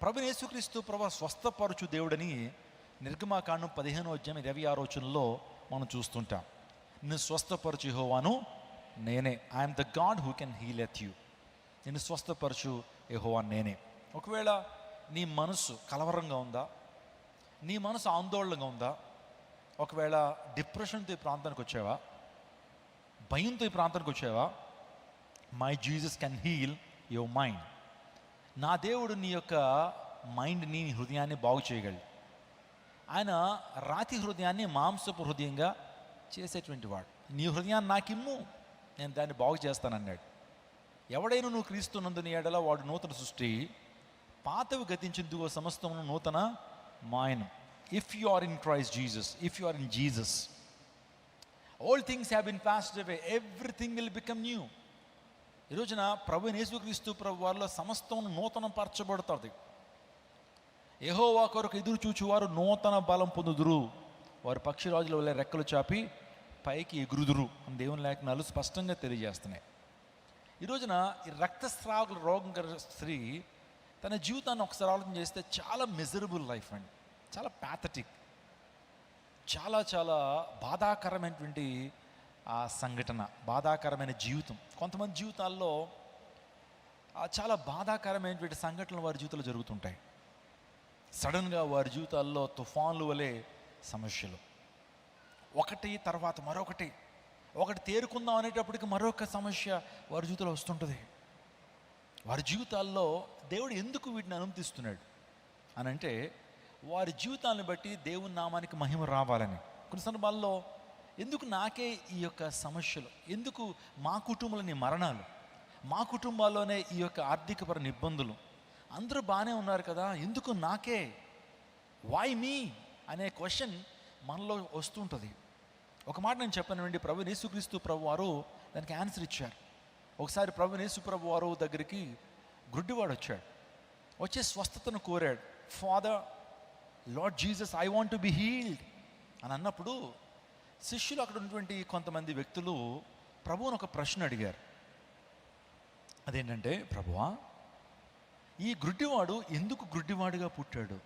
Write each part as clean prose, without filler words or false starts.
ప్రభువైన యేసుక్రీస్తు ప్రభు స్వస్థపరచు దేవుడని నిర్గమాకాండం 15:26 మనం చూస్తుంటాం. నిన్ను స్వస్థపరచు యెహోవాను నేనే. I'm the God who can healeth you. నిన్ను స్వస్థపరచు యెహోవా నేనే. ఒకవేళ నీ మనసు కలవరంగా ఉందా, నీ మనసు ఆందోళనగా ఉందా, ఒకవేళ డిప్రెషన్తో ఈ ప్రాంతానికి వచ్చావా, భయంతో ఈ ప్రాంతానికి వచ్చావా, my Jesus can heal your mind. నా దేవుడు నీ యొక్క మైండ్ని, నీ హృదయాన్ని బాగు చేయగలడు. ఆయన రాతి హృదయాన్ని మాంసపు హృదయంగా చేసేటువంటి వాడు. నీ హృదయాన్ని నాకిమ్ము, నేను దాన్ని బాగు చేస్తానన్నాడు. ఎవడైనా నువ్వు క్రీస్తునందుని ఎడల వాడు నూతన సృష్టి, పాతవి గతించిందిగో సమస్తమును నూతన మాయను. If you are in Christ Jesus, if you are in Jesus, all things have been passed away, everything will become new. ఈ రోజున ప్రభువైన యేసుక్రీస్తు ప్రభు వారిలో సమస్తమును నూతనం పరచబడుతుంది. యెహోవా కొరకు ఎదురు చూచువారు నూతన బలం పొందుదురు, వారు పక్షిరాజుల వల్ల రెక్కలు చాపి పైకి ఎగురుదురు అని దేవుని లేఖనాలు స్పష్టంగా తెలియజేస్తున్నాయి. ఈ రోజున ఈ రక్తస్రావ రోగం గల స్త్రీ తన జీవితాన్ని ఒకసారి ఆలోచన చేస్తే చాలా మిజరబుల్ లైఫ్ అండి, చాలా ప్యాథటిక్, చాలా చాలా బాధాకరమైనటువంటి ఆ సంఘటన, బాధాకరమైన జీవితం. కొంతమంది జీవితాల్లో చాలా బాధాకరమైనటువంటి సంఘటనలు వారి జీవితంలో జరుగుతుంటాయి. సడన్గా వారి జీవితాల్లో తుఫాన్లు వలె సమస్యలు, ఒకటి తర్వాత మరొకటి, ఒకటి తేరుకుందాం అనేటప్పటికి మరొక సమస్య వారి జీవితంలో వస్తుంటుంది. వారి జీవితాల్లో దేవుడు ఎందుకు వీటిని అనుమతిస్తున్నాడు అని అంటే, వారి జీవితాలను బట్టి దేవుని నామానికి మహిమ రావాలని. కొన్ని సందర్భాల్లో ఎందుకు నాకే ఈ యొక్క సమస్యలు, ఎందుకు మా కుటుంబంలోని మరణాలు, మా కుటుంబాల్లోనే ఈ యొక్క ఆర్థికపరమైన ఇబ్బందులు, అందరూ బాగానే ఉన్నారు కదా, ఎందుకు నాకే, వై మీ అనే క్వశ్చన్ మనలో వస్తుంటుంది. ఒక మాట నేను చెప్పానండి, ప్రభువైన యేసుక్రీస్తు ప్రభు వారు దానికి ఆన్సర్ ఇచ్చారు. ఒకసారి ప్రభువైన యేసు ప్రభు వారు దగ్గరికి గుడ్డివాడు వచ్చాడు. వచ్చే స్వస్థతను కోరాడు. Father, lord Jesus, I want to be healed అని అన్నప్పుడు శిష్యులు, అక్కడ ఉన్నటువంటి కొంతమంది వ్యక్తులు ప్రభువుని ఒక ప్రశ్న అడిగారు. అదేంటంటే, ప్రభువా, ఈ గుడ్డివాడు ఎందుకు గుడ్డివాడుగా పుట్టాడు?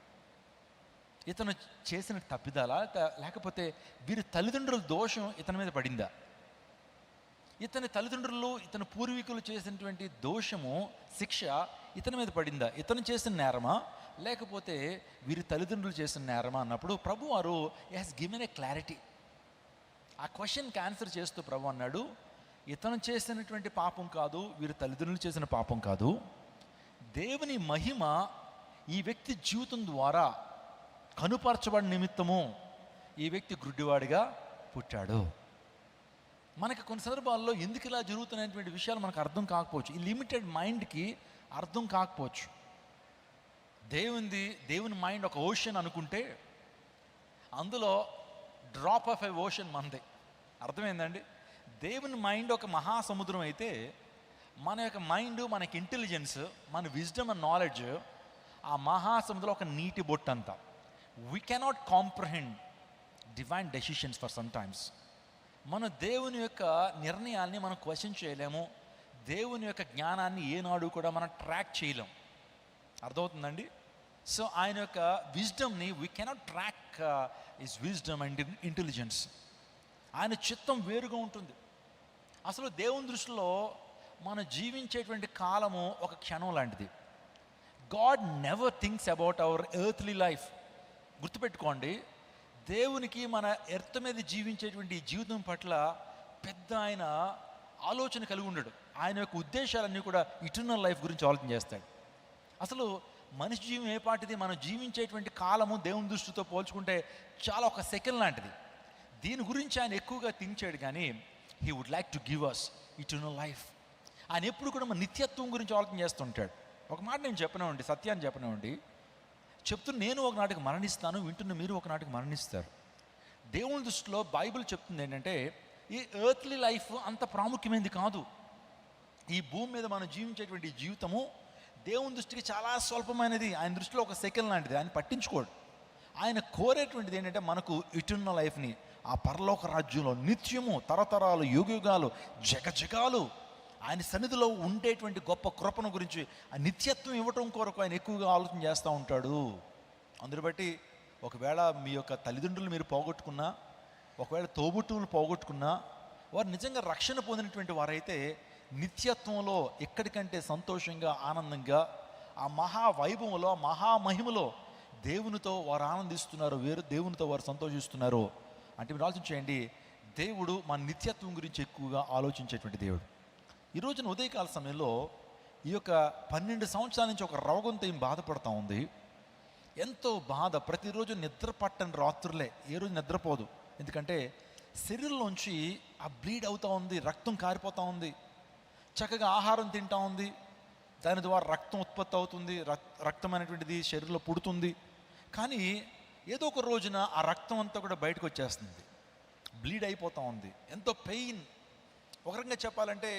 ఇతను చేసిన తప్పిదాలా, లేకపోతే వీరి తల్లిదండ్రుల దోషం ఇతని మీద పడిందా? ఇతని తల్లిదండ్రులు, ఇతని పూర్వీకులు చేసినటువంటి దోషము, శిక్ష ఇతని మీద పడిందా? ఇతను చేసిన నేరమా, లేకపోతే వీరి తల్లిదండ్రులు చేసిన నేరమా అన్నప్పుడు ప్రభు వారు హ్యాస్ గివెన్ ఏ క్లారిటీ. ఆ క్వశ్చన్కి ఆన్సర్ చేస్తూ ప్రభు అన్నాడు, ఇతను చేసినటువంటి పాపం కాదు, వీరి తల్లిదండ్రులు చేసిన పాపం కాదు, దేవుని మహిమ ఈ వ్యక్తి జీవితం ద్వారా కనుపరచబడిన నిమిత్తము ఈ వ్యక్తి గుడ్డివాడిగా పుట్టాడు. మనకి కొన్ని సందర్భాల్లో ఎందుకు ఇలా జరుగుతున్నటువంటి విషయాలు మనకు అర్థం కాకపోవచ్చు, ఈ లిమిటెడ్ మైండ్కి అర్థం కాకపోవచ్చు. దేవుని మైండ్ ఒక ఓషన్ అనుకుంటే అందులో డ్రాప్ ఆఫ్ ఎ ఓషన్ మనదే. అర్థమైందండి? దేవుని మైండ్ ఒక మహాసముద్రం అయితే మన యొక్క మైండ్, మనకి ఇంటెలిజెన్స్, మన విజ్డమ్ అండ్ నాలెడ్జ్ ఆ మహాసముద్రంలో ఒక నీటి బొట్టు అంతా. We cannot comprehend divine decisions for some times. మన దేవుని యొక్క నిర్ణయాల్ని మనం క్వశ్చన్ చేయలేము, దేవుని యొక్క జ్ఞానాన్ని ఏనాడు కూడా మనం ట్రాక్ చేయలేం. అర్థమవుతుందండి? సో ఆయన యొక్క విజ్డమ్ని we cannot track his wisdom and intelligence. ఆయన చిత్తం వేరుగా ఉంటుంది. అసలు దేవుని దృష్టిలో మనం జీవించేటువంటి కాలము ఒక క్షణం లాంటిది. God never thinks about our earthly life. గుర్తుపెట్టుకోండి, దేవునికి మన ఎర్త్ మీద జీవించేటువంటి జీవితం పట్ల పెద్ద ఆయన ఆలోచన కలిగి ఉండడు. ఆయన యొక్క ఉద్దేశాలన్నీ కూడా ఇటర్నల్ లైఫ్ గురించి ఆలోచన చేస్తాడు. అసలు మనిషి జీవం ఏ పాటిది, మనం జీవించేటువంటి కాలము దేవుని దృష్టితో పోల్చుకుంటే చాలా ఒక సెకండ్ లాంటిది. దీని గురించి ఆయన ఎక్కువగా థింక్ చేయడు, కానీ he would like to give us eternal life. ఆయన ఎప్పుడు కూడా మన నిత్యత్వం గురించి ఆలోచన చేస్తుంటాడు. ఒక మాట నేను చెప్పనివ్వండి, సత్యాన్ని చెప్పనివ్వండి, నేను ఒకనాటికి మరణిస్తాను, వింటున్న మీరు ఒకనాటికి మరణిస్తారు. దేవుని దృష్టిలో బైబిల్ చెప్తుంది ఏంటంటే, ఈ ఎర్త్లీ లైఫ్ అంత ప్రాముఖ్యమైనది కాదు. ఈ భూమి మీద మనం జీవించేటువంటి జీవితము దేవుని దృష్టికి చాలా స్వల్పమైనది. ఆయన దృష్టిలో ఒక సెకండ్ లాంటిది. ఆయన పట్టించుకోడు. ఆయన కోరేటువంటిది ఏంటంటే మనకు ఇటర్నల్ లైఫ్ని, ఆ పరలోక రాజ్యంలో నిత్యము, తరతరాలు, యుగయుగాలు, జగజగాలు ఆయన సన్నిధిలో ఉండేటువంటి గొప్ప కృపను గురించి, ఆ నిత్యత్వం ఇవ్వటం కొరకు ఆయన ఎక్కువగా ఆలోచన చేస్తూ ఉంటాడు. అందుని బట్టి ఒకవేళ మీ యొక్క తల్లిదండ్రులు మీరు పోగొట్టుకున్నా, ఒకవేళ తోబుట్టువులు పోగొట్టుకున్నా, వారు నిజంగా రక్షణ పొందినటువంటి వారైతే నిత్యత్వంలో ఎక్కడికంటే సంతోషంగా, ఆనందంగా, ఆ మహావైభవంలో, ఆ మహామహిమలో దేవునితో వారు ఆనందిస్తున్నారు, దేవునితో వారు సంతోషిస్తున్నారు. అంటే మీరు ఆలోచించేయండి, దేవుడు మన నిత్యత్వం గురించి ఎక్కువగా ఆలోచించేటువంటి దేవుడు. ఈ రోజున ఉదయకాల సమయంలో ఈ యొక్క 12 సంవత్సరాల నుంచి ఒక రోగంతో ఏం బాధపడుతూ ఉంది. ఎంతో బాధ, ప్రతిరోజు నిద్ర పట్టని రాత్రులే, ఏ రోజు నిద్రపోదు. ఎందుకంటే శరీరంలోంచి ఆ బ్లీడ్ అవుతూ ఉంది, రక్తం కారిపోతూ ఉంది. చక్కగా ఆహారం తింటూ ఉంది, దాని ద్వారా రక్తం ఉత్పత్తి అవుతుంది, రక్తం అనేటువంటిది శరీరంలో పుడుతుంది. కానీ ఏదో ఒక రోజున ఆ రక్తం అంతా కూడా బయటకు వచ్చేస్తుంది, బ్లీడ్ అయిపోతూ ఉంది, ఎంతో పెయిన్. ఒక రకంగా చెప్పాలంటే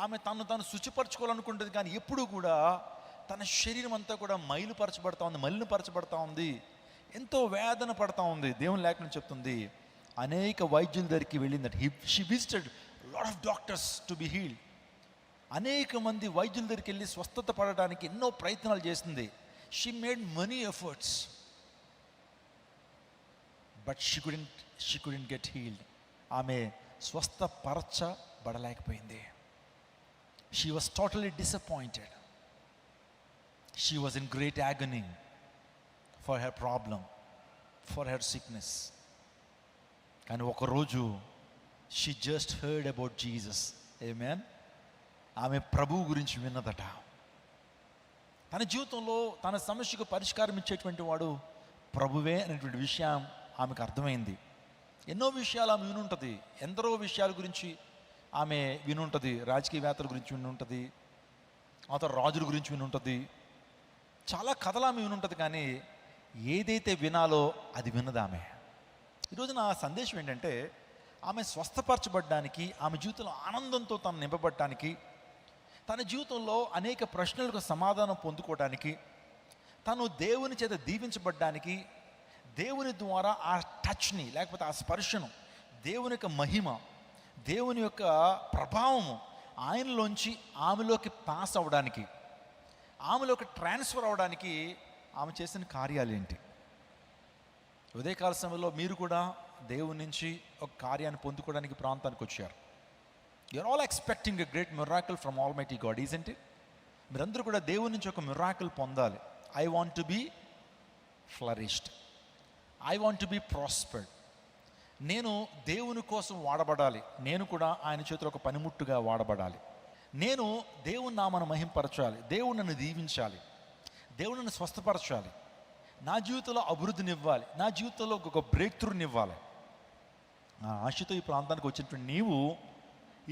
ఆమె తాను శుచిపరచుకోవాలనుకుంటుంది, కానీ ఎప్పుడూ కూడా తన శరీరం అంతా కూడా మలినపరచబడతా ఉంది, ఎంతో వేదన పడతా ఉంది. దేవుని లేఖనం చెప్తుంది, అనేక వైద్యుల దగ్గరికి వెళ్ళిందట. She visited lot of doctors to be healed. అనేక మంది వైద్యుల దగ్గరికి వెళ్ళి స్వస్థత పడడానికి ఎన్నో ప్రయత్నాలు చేసింది. She made many efforts, but she couldn't get healed. ఆమె స్వస్థపరచబడలేకపోయింది. She was totally disappointed. She was in great agony for her problem, for her sickness. కానీ ఒకరోజు she just heard about Jesus. Amen. ఆమె ప్రభువు గురించి విన్నదట. తన జీవితంలో తన సమస్యకు పరిష్కారం ఇచ్చేటువంటి వాడు ప్రభువే అనేటువంటి విషయం ఆమెకు అర్థమైంది. ఎన్నో విషయాలు ఆమె వినుంటుంది, ఎందరో విషయాల గురించి ఆమె వినుంటుంది. రాజకీయవేత్తల గురించి వినుంటుంది, ఆ తర్వాత రాజుల గురించి వినుంటుంది, చాలా కథలు ఆమె వినుంటుంది. కానీ ఏదైతే వినాలో అది విన్నది ఆమె. ఈరోజు నా సందేశం ఏంటంటే, ఆమె స్వస్థపరచబడ్డానికి, ఆమె జీవితంలో ఆనందంతో తను నింపబడటానికి, తన జీవితంలో అనేక ప్రశ్నలకు సమాధానం పొందుకోవడానికి, తను దేవుని చేత దీవించబడ్డానికి, దేవుని ద్వారా ఆ టచ్ని లేకపోతే ఆ స్పర్శను, దేవుని యొక్క మహిమ, దేవుని యొక్క ప్రభావము ఆయనలోంచి ఆమెలోకి పాస్ అవ్వడానికి, ఆమెలోకి ట్రాన్స్ఫర్ అవ్వడానికి ఆమె చేసిన కార్యాలు ఏంటి? ఉదయకాల సమయంలో మీరు కూడా దేవుని నుంచి ఒక కార్యాన్ని పొందుకోవడానికి ప్రాంతానికి వచ్చారు. You are all expecting a great miracle from almighty God, isn't it? మీరందరూ కూడా దేవుని నుంచి ఒక మిరాకిల్ పొందాలి. I want to be flourished, I want to be prospered. నేను దేవుని కోసం వాడబడాలి, నేను కూడా ఆయన చేతిలో ఒక పనిముట్టుగా వాడబడాలి, నేను దేవుని నామను మహింపరచాలి, దేవుడు నన్ను దీవించాలి, దేవుడు నన్ను స్వస్థపరచాలి, నా జీవితంలో అభివృద్ధినివ్వాలి, నా జీవితంలో ఒక బ్రేక్ త్రూనివ్వాలి. ఆ ఆశతో ఈ ప్రాంతానికి వచ్చినటువంటి నీవు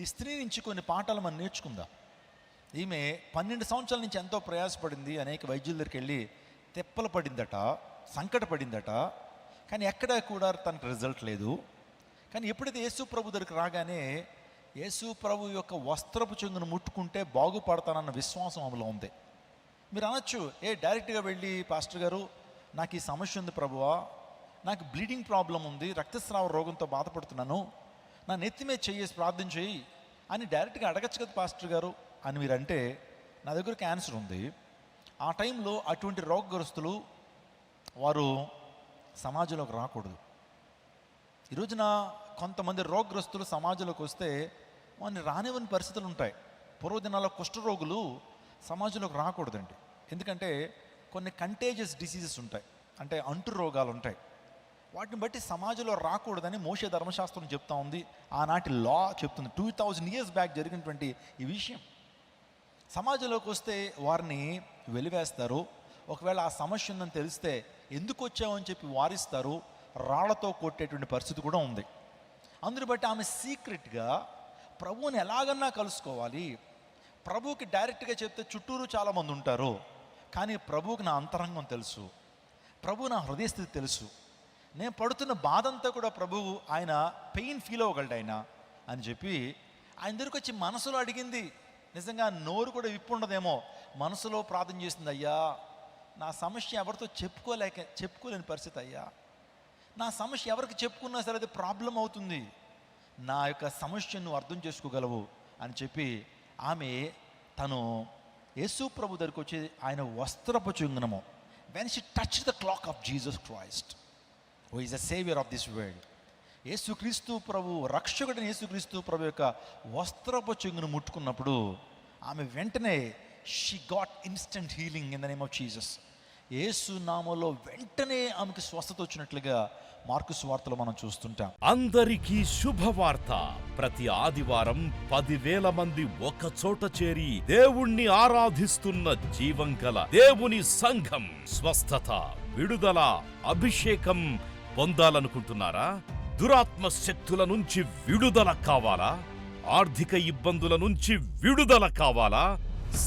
ఈ స్త్రీ నుంచి కొన్ని పాఠాలు మనం నేర్చుకుందాం. ఈమె 12 సంవత్సరాల నుంచి ఎంతో ప్రయాసపడింది, అనేక వైద్యుల దగ్గరికి వెళ్ళి తెప్పలు పడిందట, సంకట పడిందట, కానీ ఎక్కడా కూడా తనకు రిజల్ట్ లేదు. కానీ ఎప్పుడైతే యేసు ప్రభు దగ్గరికి రాగానే యేసు ప్రభు యొక్క వస్త్రపు చెంగును ముట్టుకుంటే బాగుపడతానన్న విశ్వాసం ఆమెలో ఉంది. మీరు అనొచ్చు, డైరెక్ట్గా వెళ్ళి పాస్టర్ గారు నాకు ఈ సమస్య ఉంది ప్రభువా, నాకు బ్లీడింగ్ ప్రాబ్లం ఉంది, రక్తస్రావ రోగంతో బాధపడుతున్నాను, నా నెత్తి మీద చేసి ప్రార్థన చేయి అని డైరెక్ట్గా అడగచ్చు కదా పాస్టర్ గారు అని మీరు అంటే, నా దగ్గర క్యాన్సర్ ఉంది. ఆ టైంలో అటువంటి రోగగ్రస్తులు వారు సమాజంలోకి రాకూడదు. ఈరోజున కొంతమంది రోగగ్రస్తులు సమాజంలోకి వస్తే వారిని రానివ్వని పరిస్థితులు ఉంటాయి. పూర్వదినాల్లో కుష్ఠరోగులు సమాజంలోకి రాకూడదండి. ఎందుకంటే కొన్ని కంటేజియస్ డిసీజెస్ ఉంటాయి, అంటే అంటు రోగాలు ఉంటాయి. వాటిని బట్టి సమాజంలో రాకూడదని మోషే ధర్మశాస్త్రం చెప్తా ఉంది, ఆనాటి లా చెప్తుంది. 2000 years బ్యాక్ జరిగినటువంటి ఈ విషయం. సమాజంలోకి వస్తే వారిని వెలివేస్తారు. ఒకవేళ ఆ సమస్య ఉందని తెలిస్తే ఎందుకు వచ్చామని చెప్పి వారిస్తారు, రాళ్లతో కొట్టేటువంటి పరిస్థితి కూడా ఉంది. అందుని బట్టి ఆమె సీక్రెట్గా ప్రభువుని ఎలాగన్నా కలుసుకోవాలి, ప్రభువుకి డైరెక్ట్గా చెప్తే చుట్టూరు చాలామంది ఉంటారు, కానీ ప్రభువుకి నా అంతరంగం తెలుసు, ప్రభువు నా హృదయస్థితి తెలుసు, నేను పడుతున్న బాధ అంతా కూడా ప్రభువు ఆయన పెయిన్ ఫీల్ అవ్వగలడు ఆయన అని చెప్పి ఆయన దగ్గరికి వచ్చి మనసులో అడిగింది. నిజంగా నోరు కూడా విప్పు ఉండదేమో, మనసులో ప్రార్థన చేసింది, అయ్యా నా సమస్య ఎవరితో చెప్పుకోలేని పరిస్థితి అయ్యా, నా సమస్య ఎవరికి చెప్పుకున్నా సరే అది ప్రాబ్లం అవుతుంది, నా యొక్క సమస్యను నువ్వు అర్థం చేసుకోగలవు అని చెప్పి ఆమె తను యేసు ప్రభు దగ్గరికి వచ్చి ఆయన వస్త్రపు చుంగనము, when she touch the cloak of Jesus Christ who is the saviour of this world, Yesu Kristu ప్రభు రక్షకుడైన యేసుక్రీస్తు ప్రభు యొక్క వస్త్రపు చెంగును ముట్టుకున్నప్పుడు ఆమె వెంటనే she got instant healing in the name of Jesus. Yesu నామములో వెంటనే ఆమెకు స్వస్థత వచ్చినట్లుగా మార్కు సువార్తలో మనం చూస్తుంటాం. అందరికీ శుభవార్త. ప్రతి ఆదివారం 10,000 మంది ఒక చోట చేరి దేవుణ్ణి ఆరాధిస్తున్న జీవం గల దేవుని సంఘం. స్వస్థత, విడుదల, అభిషేకం పొందాలనుకుంటున్నారా? దురాత్మ శక్తుల నుంచి విడుదల కావాలా? ఆర్థిక ఇబ్బందుల నుంచి విడుదల కావాలా?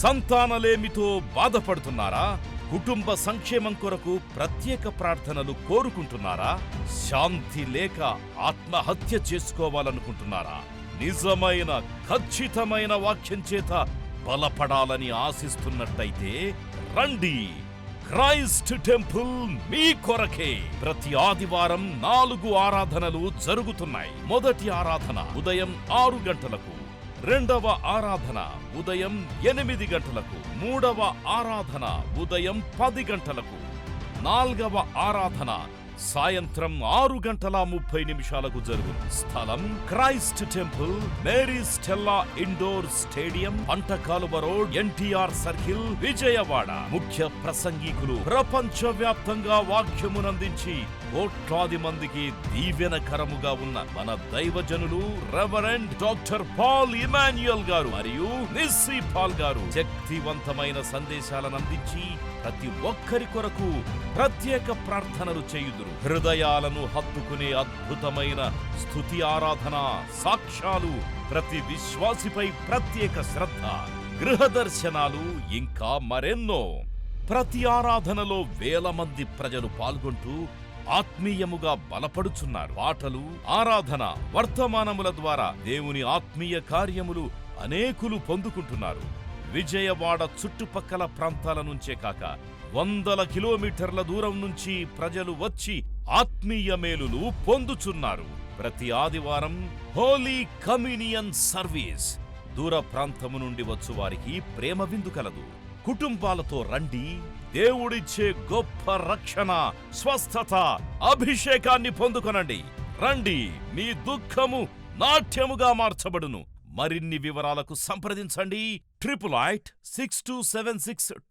సంతానలేమితో బాధపడుతున్నారా? కుటుంబ సంక్షేమం కొరకు ప్రత్యేక ప్రార్థనలు కోరుకుంటున్నారా? శాంతి లేక ఆత్మహత్య చేసుకోవాలనుకుంటున్నారా? నిజమైన ఖచ్చితమైన వాక్యం చేత బలపడాలని ఆశిస్తున్నట్టయితే రండి. క్రైస్ట్ టెంపుల్ మీ కొరకే. ప్రతి ఆదివారం 4 ఆరాధనలు జరుగుతున్నాయి. మొదటి ఆరాధన ఉదయం 6 గంటలకు, రెండవ ఆరాధన ఉదయం 8 గంటలకు, మూడవ ఆరాధన ఉదయం 10 గంటలకు, 4వ ఆరాధన సాయంత్రం 6:30 జరుగును. స్థలం Christ Temple, Mary Stella Indoor Stadium, Pantakaluva Road, NTR Circle, Vijayawada. ముఖ్య ప్రసంగికులు ప్రపంచవ్యాప్తంగా వాక్యమునందించి కోట్లాది మందికి దీవెనకరముగా ఉన్న మన దైవజనులు రెవరెండ్ డాక్టర్ పాల్ ఇమాన్యుయల్ గారు మరియు నిస్సీ పాల్ గారు శక్తివంతమైన సందేశాలను అందించి ప్రతి ఒక్కరి కొరకు ప్రత్యేక ప్రార్థనలు చేయుదురు. హృదయాలను హత్తుకునే అద్భుతమైన స్తుతి ఆరాధన సాక్ష్యాలు, ప్రతి విశ్వాసిపై ప్రత్యేక శ్రద్ధ, గృహ దర్శనాలు, ఇంకా మరెన్నో. ప్రతి ఆరాధనలో 1000 మంది ప్రజలు పాల్గొంటూ ఆత్మీయముగా బలపడుచున్నారు. పాటలు, ఆరాధన, వర్తమానముల ద్వారా దేవుని ఆత్మీయ కార్యములు అనేకులు పొందుకుంటున్నారు. విజయవాడ చుట్టుపక్కల ప్రాంతాల నుంచే కాక 100 కిలోమీటర్ల దూరం నుంచి ప్రజలు వచ్చి ఆత్మీయ మేలులు పొందుచున్నారు. ప్రతి ఆదివారం హోలీ కమ్యూనియన్ సర్వీస్. దూర ప్రాంతము నుండి వచ్చు వారికి ప్రేమ విందు కలదు. కుటుంబాలతో రండి. దేవుడిచ్చే గొప్ప రక్షణ, స్వస్థత, అభిషేకాన్ని పొందుకొనండి. రండి, మీ దుఃఖము నాట్యముగా మార్చబడును. మరిన్ని వివరాలకు సంప్రదించండి 886276